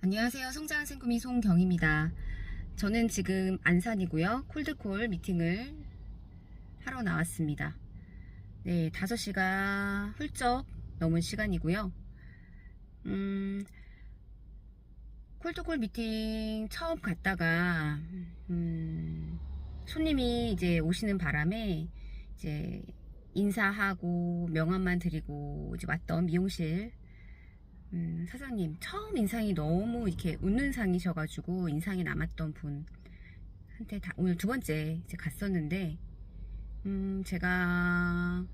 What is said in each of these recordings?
안녕하세요. 성장한 생구미 송경입니다. 저는 지금 안산이고요. 콜드콜 미팅을 하러 나왔습니다. 네, 5시가 훌쩍 넘은 시간이고요. 콜드콜 미팅 처음 갔다가 손님이 이제 오시는 바람에 이제 인사하고 명함만 드리고 이제 왔던 미용실 사장님 처음 인상이 너무 이렇게 웃는 상이셔가지고 인상이 남았던 분한테 오늘 2번째 이제 갔었는데 제가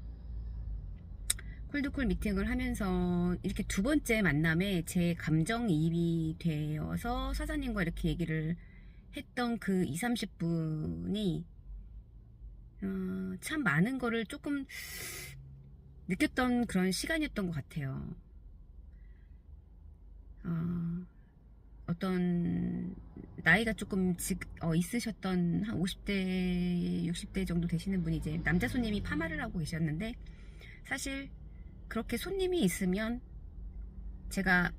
콜드콜 미팅을 하면서 이렇게 2번째 만남에 제 감정이입이 되어서 사장님과 이렇게 얘기를 했던 그 20-30분이 참 많은 거를 조금 느꼈던 그런 시간이었던 것 같아요. 어떤 나이가 조금 있으셨던 한 50대 60대 정도 되시는 분이 이제 남자 손님이 파마를 하고 계셨는데, 사실 그렇게 손님이 있으면 제가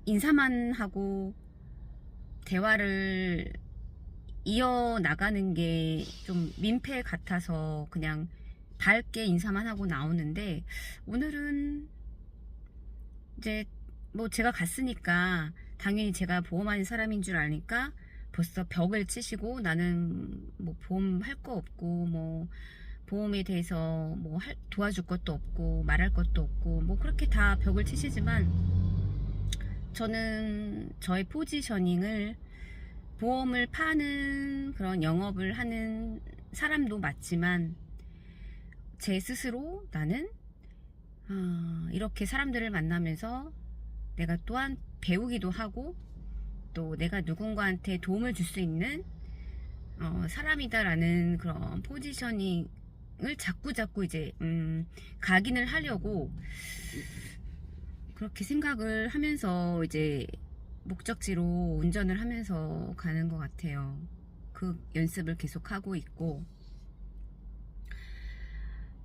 인사만 하고 대화를 이어나가는 게 좀 민폐 같아서 그냥 밝게 인사만 하고 나오는데, 오늘은 이제 뭐 제가 갔으니까 당연히 제가 보험하는 사람인 줄 아니까 벌써 벽을 치시고, 나는 뭐 보험 할 거 없고 뭐 보험에 대해서 뭐 도와줄 것도 없고 말할 것도 없고 뭐 그렇게 다 벽을 치시지만, 저는 저의 포지셔닝을 보험을 파는 그런 영업을 하는 사람도 맞지만, 제 스스로 나는 이렇게 사람들을 만나면서 내가 또한 배우기도 하고 또 내가 누군가한테 도움을 줄 수 있는 사람이다라는 그런 포지셔닝을 자꾸 이제 각인을 하려고 그렇게 생각을 하면서 이제 목적지로 운전을 하면서 가는 것 같아요. 그 연습을 계속 하고 있고,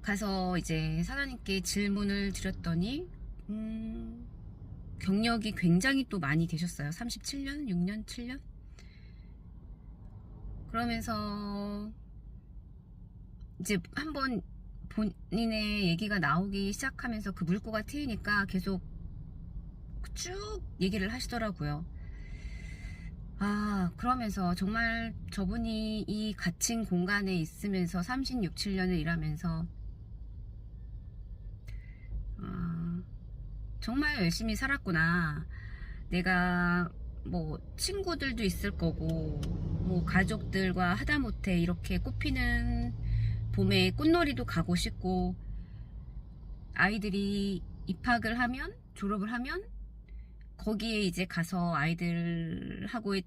가서 이제 사장님께 질문을 드렸더니 경력이 굉장히 또 많이 되셨어요. 37년? 6년? 7년? 그러면서 이제 한번 본인의 얘기가 나오기 시작하면서 그 물꼬가 트이니까 계속 쭉 얘기를 하시더라고요. 그러면서 정말 저분이 이 갇힌 공간에 있으면서 36, 7년을 일하면서 정말 열심히 살았구나. 내가 뭐 친구들도 있을 거고 뭐 가족들과 하다못해 이렇게 꽃피는 봄에 꽃놀이도 가고 싶고, 아이들이 입학을 하면, 졸업을 하면 거기에 이제 가서 아이들하고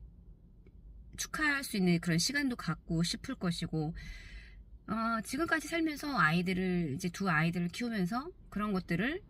축하할 수 있는 그런 시간도 갖고 싶을 것이고, 지금까지 살면서 아이들을 이제 2아이들을 키우면서 그런 것들을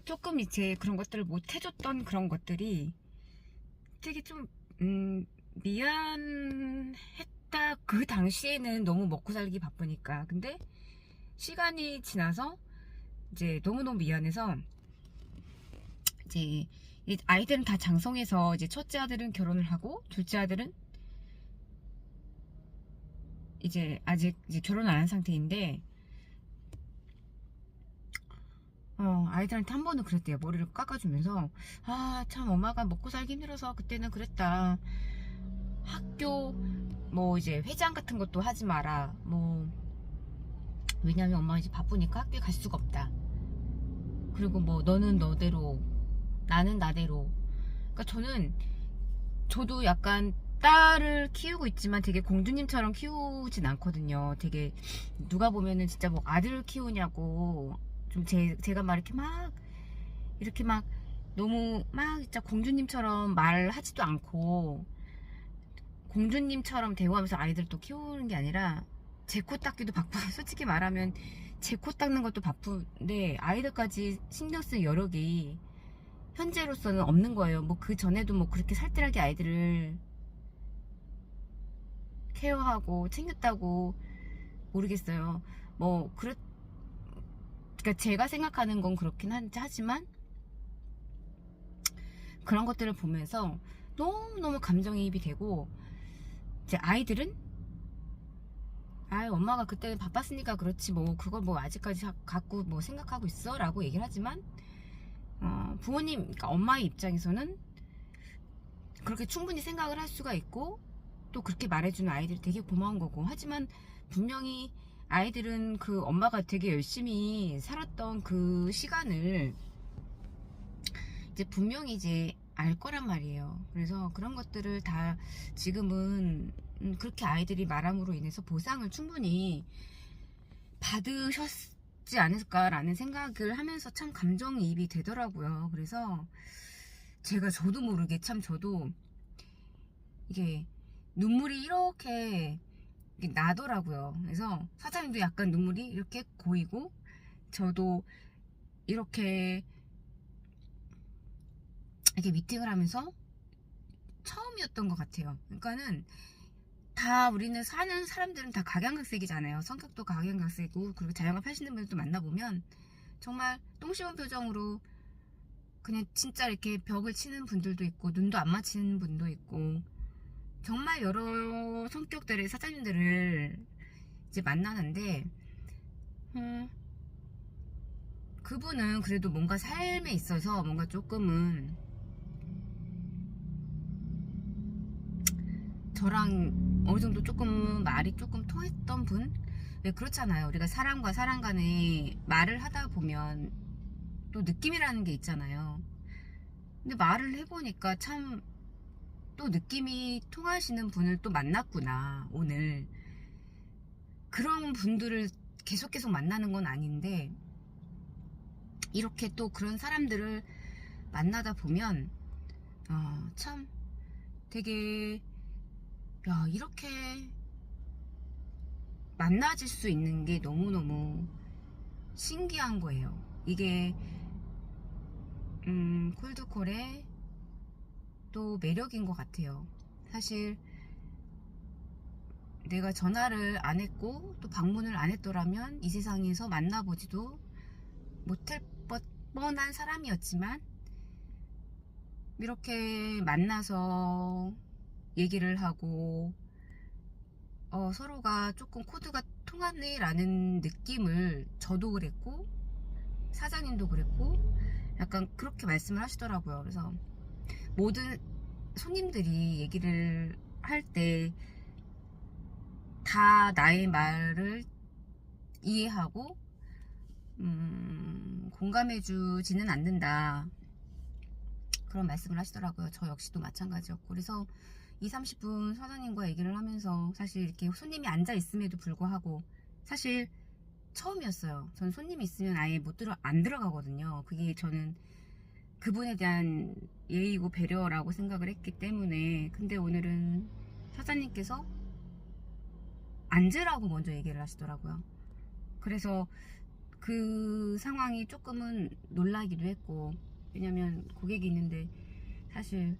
조금 이제 그런 것들을 못 해줬던 그런 것들이 되게 좀 미안했다. 그 당시에는 너무 먹고 살기 바쁘니까. 근데 시간이 지나서 이제 너무너무 미안해서, 이제 아이들은 다 장성해서 이제 첫째 아들은 결혼을 하고 둘째 아들은 이제 아직 이제 결혼 안 한 상태인데, 아이들한테 한 번은 그랬대요. 머리를 깎아주면서 참 엄마가 먹고 살기 힘들어서 그때는 그랬다. 학교 뭐 이제 회장 같은 것도 하지 마라. 뭐 왜냐면 엄마 이제 바쁘니까 학교에 갈 수가 없다. 그리고 뭐 너는 너대로 나는 나대로. 그러니까 저도 약간 딸을 키우고 있지만 되게 공주님처럼 키우진 않거든요. 되게 누가 보면은 진짜 뭐 아들을 키우냐고 좀 제가 막 이렇게 막 너무 막 진짜 공주님처럼 말하지도 않고 공주님처럼 대우하면서 아이들 또 키우는 게 아니라, 제 코 닦기도 바쁘고 솔직히 말하면 제 코 닦는 것도 바쁜데 아이들까지 신경 쓸 여력이 현재로서는 없는 거예요. 뭐 그 전에도 뭐 그렇게 살뜰하게 아이들을 케어하고 챙겼다고 모르겠어요. 뭐 그러니까 제가 생각하는 건 그렇긴 하지만 그런 것들을 보면서 너무너무 감정이입이 되고, 제 아이들은 엄마가 그때 바빴으니까 그렇지 뭐 그걸 뭐 아직까지 갖고 뭐 생각하고 있어 라고 얘기를 하지만, 부모님, 그러니까 엄마의 입장에서는 그렇게 충분히 생각을 할 수가 있고 또 그렇게 말해주는 아이들이 되게 고마운 거고, 하지만 분명히 아이들은 그 엄마가 되게 열심히 살았던 그 시간을 이제 분명히 이제 알 거란 말이에요. 그래서 그런 것들을 다 지금은 그렇게 아이들이 말함으로 인해서 보상을 충분히 받으셨지 않을까라는 생각을 하면서 참 감정이입이 되더라고요. 그래서 저도 모르게 참 저도 이게 눈물이 이렇게 나더라고요. 그래서 사장님도 약간 눈물이 이렇게 고이고 저도 이렇게 미팅을 하면서 처음이었던 것 같아요. 그러니까는 다 우리는 사는 사람들은 다 각양각색이잖아요. 성격도 각양각색이고, 그리고 자영업 하시는 분들도 만나보면 정말 똥 씌운 표정으로 그냥 진짜 이렇게 벽을 치는 분들도 있고, 눈도 안 맞히는 분도 있고, 정말 여러 성격들의 사장님들을 이제 만나는데, 그분은 그래도 뭔가 삶에 있어서 뭔가 조금은 저랑 어느 정도 조금 말이 조금 통했던 분? 왜 그렇잖아요. 우리가 사람과 사람 간에 말을 하다 보면 또 느낌이라는 게 있잖아요. 근데 말을 해보니까 참 또 느낌이 통하시는 분을 또 만났구나, 오늘. 그런 분들을 계속 만나는 건 아닌데, 이렇게 또 그런 사람들을 만나다 보면, 참 되게, 야, 이렇게 만나질 수 있는 게 너무너무 신기한 거예요. 이게 콜드콜의 또 매력인 것 같아요. 사실 내가 전화를 안 했고 또 방문을 안 했더라면 이 세상에서 만나보지도 못할 뻔한 사람이었지만, 이렇게 만나서 얘기를 하고 서로가 조금 코드가 통하네 라는 느낌을 저도 그랬고 사장님도 그랬고 약간 그렇게 말씀을 하시더라고요. 그래서 모든 손님들이 얘기를 할 때 다 나의 말을 이해하고 공감해 주지는 않는다, 그런 말씀을 하시더라고요. 저 역시도 마찬가지였고, 그래서 20-30분 사장님과 얘기를 하면서 사실 이렇게 손님이 앉아 있음에도 불구하고 사실 처음이었어요. 전 손님이 있으면 아예 안 들어가거든요. 그게 저는 그분에 대한 예의고 배려라고 생각을 했기 때문에. 근데 오늘은 사장님께서 앉으라고 먼저 얘기를 하시더라고요. 그래서 그 상황이 조금은 놀라기도 했고, 왜냐면 고객이 있는데 사실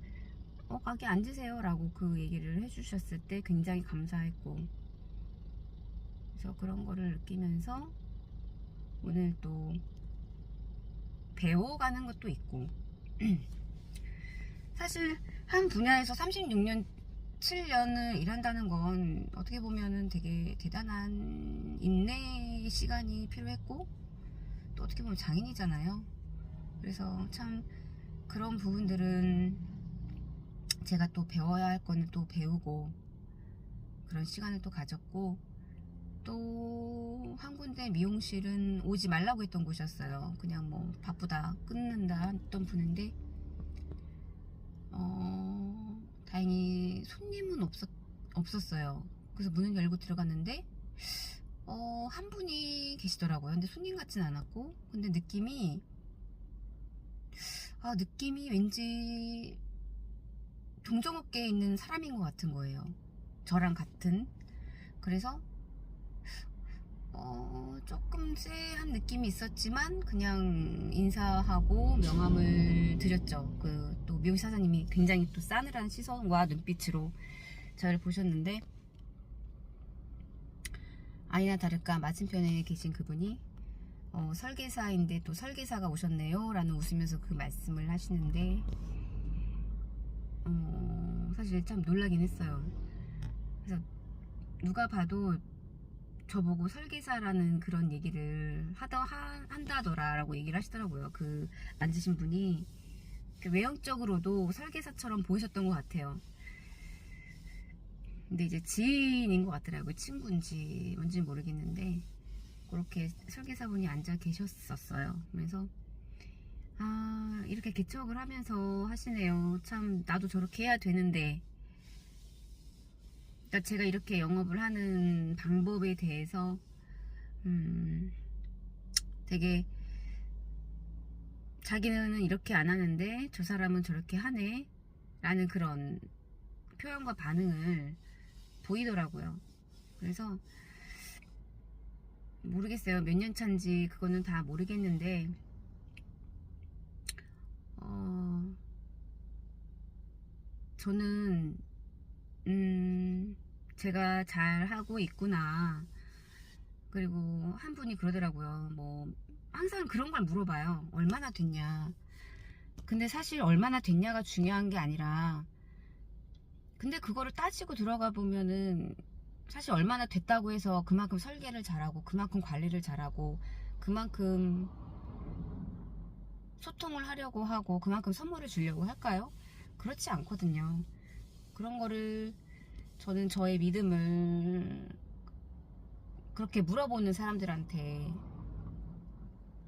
가게 앉으세요 라고 그 얘기를 해주셨을 때 굉장히 감사했고, 그래서 그런 거를 느끼면서 오늘 또 배워가는 것도 있고 사실 한 분야에서 36년 7년을 일한다는 건 어떻게 보면은 되게 대단한 인내 시간이 필요했고, 또 어떻게 보면 장인이잖아요. 그래서 참 그런 부분들은 제가 또 배워야 할 거는 또 배우고 그런 시간을 또 가졌고, 또 한 군데 미용실은 오지 말라고 했던 곳이었어요. 그냥 뭐 바쁘다 끊는다 했던 분인데 다행히 손님은 없었어요. 그래서 문을 열고 들어갔는데 한 분이 계시더라고요. 근데 손님 같진 않았고, 근데 느낌이 왠지 동종업계에 있는 사람인 것 같은 거예요. 저랑 같은. 그래서 조금 쎄한 느낌이 있었지만 그냥 인사하고 명함을 드렸죠. 그 또 미용 사장님이 굉장히 또 싸늘한 시선과 눈빛으로 저를 보셨는데, 아니나 다를까 맞은편에 계신 그분이 설계사인데 또 설계사가 오셨네요 라는 웃으면서 그 말씀을 하시는데, 사실 참 놀라긴 했어요. 그래서 누가 봐도 저보고 설계사라는 그런 얘기를 한다더라 라고 얘기를 하시더라고요. 그 앉으신 분이 외형적으로도 설계사처럼 보이셨던 것 같아요. 근데 이제 지인인 것 같더라고요. 친구인지 뭔지 모르겠는데 그렇게 설계사분이 앉아 계셨었어요. 그래서 이렇게 개척을 하면서 하시네요. 참 나도 저렇게 해야 되는데, 그러니까 제가 이렇게 영업을 하는 방법에 대해서 되게 자기는 이렇게 안 하는데 저 사람은 저렇게 하네 라는 그런 표현과 반응을 보이더라고요. 그래서 모르겠어요. 몇 년 차인지 그거는 다 모르겠는데 저는 제가 잘 하고 있구나. 그리고 한 분이 그러더라고요. 뭐 항상 그런 걸 물어봐요. 얼마나 됐냐. 근데 사실 얼마나 됐냐가 중요한 게 아니라, 근데 그거를 따지고 들어가 보면은 사실 얼마나 됐다고 해서 그만큼 설계를 잘하고 그만큼 관리를 잘하고 그만큼 소통을 하려고 하고 그만큼 선물을 주려고 할까요? 그렇지 않거든요. 그런 거를 저는 저의 믿음을 그렇게 물어보는 사람들한테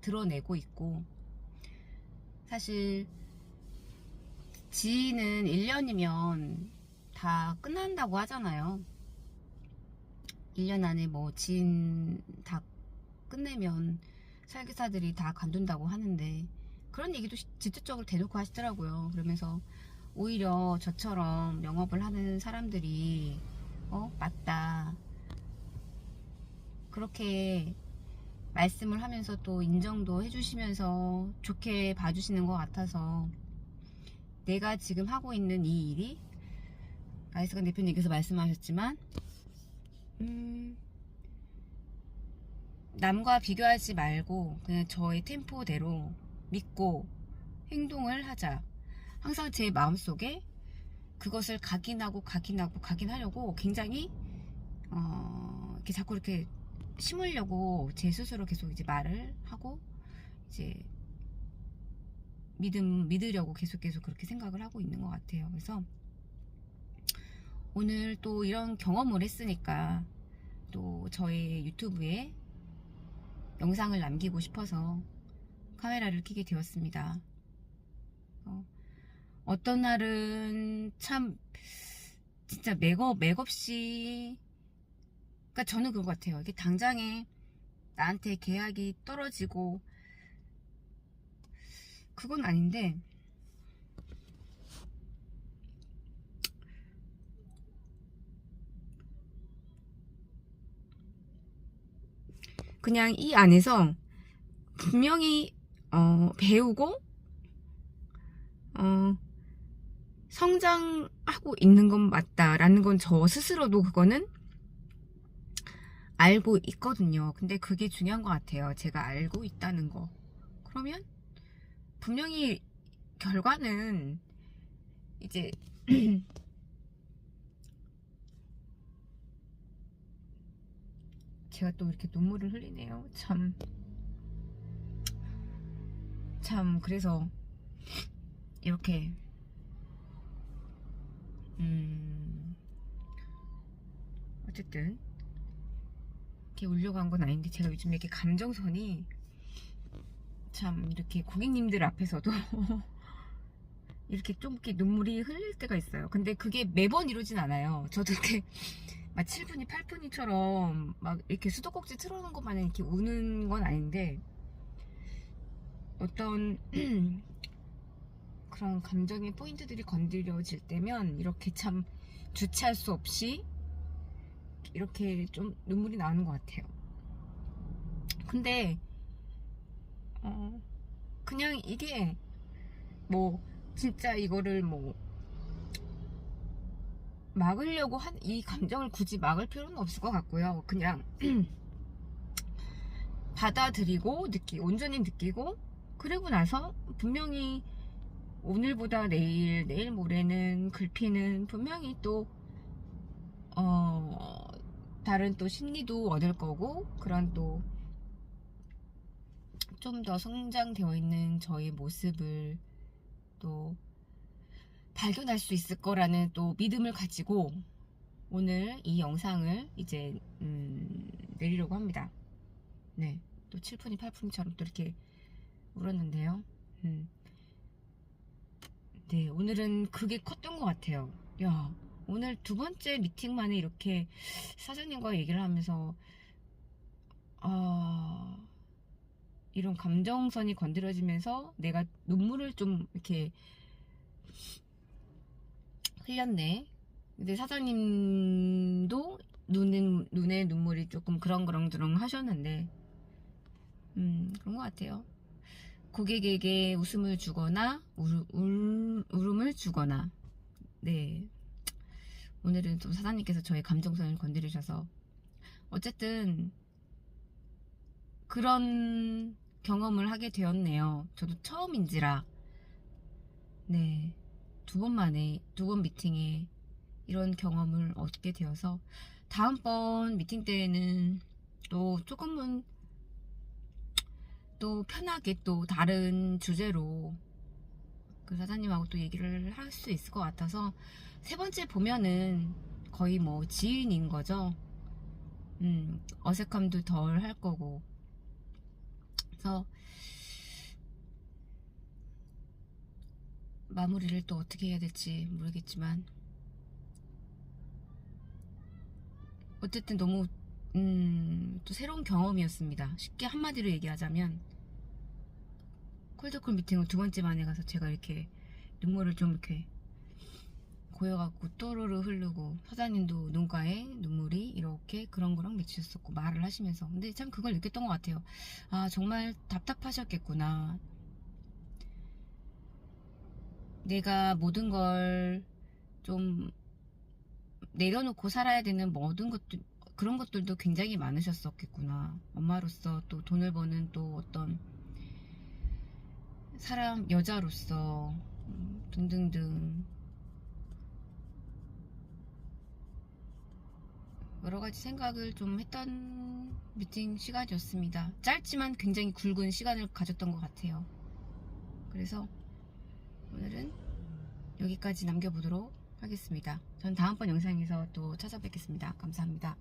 드러내고 있고, 사실 지인은 1년이면 다 끝난다고 하잖아요. 1년 안에 뭐 지인 다 끝내면 설계사들이 다 관둔다고 하는데, 그런 얘기도 직접적으로 대놓고 하시더라고요. 그러면서 오히려 저처럼 영업을 하는 사람들이 맞다 그렇게 말씀을 하면서 또 인정도 해주시면서 좋게 봐주시는 것 같아서, 내가 지금 하고 있는 이 일이 아이스간 대표님께서 말씀하셨지만 남과 비교하지 말고 그냥 저의 템포대로 믿고 행동을 하자. 항상 제 마음속에 그것을 각인하려고 굉장히 이렇게 자꾸 이렇게 심으려고 제 스스로 계속 이제 말을 하고 이제 믿으려고 계속 그렇게 생각을 하고 있는 것 같아요. 그래서 오늘 또 이런 경험을 했으니까 또 저의 유튜브에 영상을 남기고 싶어서 카메라를 켜게 되었습니다. 어떤 날은 참 진짜 맥없이, 그러니까 저는 그런 것 같아요. 이게 당장에 나한테 계약이 떨어지고 그건 아닌데, 그냥 이 안에서 분명히 배우고 성장하고 있는 건 맞다라는 건 저 스스로도 그거는 알고 있거든요. 근데 그게 중요한 것 같아요. 제가 알고 있다는 거. 그러면 분명히 결과는 이제 제가 또 이렇게 눈물을 흘리네요. 참 그래서 이렇게 어쨌든 이렇게 울려고 한 건 아닌데, 제가 요즘 이렇게 감정선이 참 이렇게 고객님들 앞에서도 이렇게 좀 이렇게 눈물이 흘릴 때가 있어요. 근데 그게 매번 이러진 않아요. 저도 이렇게 막 7분이 8분이처럼 막 이렇게 수도꼭지 틀어놓은 것만 이렇게 우는 건 아닌데, 어떤 그런 감정의 포인트들이 건드려질 때면 이렇게 참 주체할 수 없이 이렇게 좀 눈물이 나오는 것 같아요. 근데 그냥 이게 뭐 진짜 이거를 뭐 막으려고 이 감정을 굳이 막을 필요는 없을 것 같고요. 그냥 받아들이고 온전히 느끼고, 그리고 나서 분명히 오늘보다 내일 모레는 글피는 분명히 또 다른 또 심리도 얻을 거고, 그런 또 좀 더 성장되어 있는 저의 모습을 또 발견할 수 있을 거라는 또 믿음을 가지고 오늘 이 영상을 이제 내리려고 합니다. 네, 또 7푼이 8푼처럼 또 이렇게 울었는데요. 네, 오늘은 그게 컸던 것 같아요. 야, 오늘 두 번째 미팅 만에 이렇게 사장님과 얘기를 하면서 이런 감정선이 건드려지면서 내가 눈물을 좀 이렇게 흘렸네. 근데 사장님도 눈에 눈물이 조금 그렁그렁 하셨는데, 그런 것 같아요. 고객에게 웃음을 주거나 울음을 주거나, 네, 오늘은 좀 사장님께서 저의 감정선을 건드리셔서 어쨌든 그런 경험을 하게 되었네요. 저도 처음인지라. 네, 두 번 미팅에 이런 경험을 얻게 되어서 다음번 미팅 때에는 또 조금은 또 편하게 또 다른 주제로 그 사장님하고 또 얘기를 할 수 있을 것 같아서, 세 번째 보면은 거의 뭐 지인인 거죠. 어색함도 덜 할 거고. 그래서 마무리를 또 어떻게 해야 될지 모르겠지만, 어쨌든 너무 또 새로운 경험이었습니다. 쉽게 한마디로 얘기하자면, 콜드콜 미팅을 두 번째 만에 가서 제가 이렇게 눈물을 좀 이렇게 고여갖고 또르르 흐르고, 사장님도 눈가에 눈물이 이렇게 그렁그렁 맺히셨었고 말을 하시면서, 근데 참 그걸 느꼈던 것 같아요. 아, 정말 답답하셨겠구나. 내가 모든 걸 좀 내려놓고 살아야 되는 모든 것들, 그런 것들도 굉장히 많으셨었겠구나. 엄마로서, 또 돈을 버는 또 어떤 사람, 여자로서, 등등등 여러 가지 생각을 좀 했던 미팅 시간이었습니다. 짧지만 굉장히 굵은 시간을 가졌던 것 같아요. 그래서 오늘은 여기까지 남겨보도록 하겠습니다. 전 다음번 영상에서 또 찾아뵙겠습니다. 감사합니다.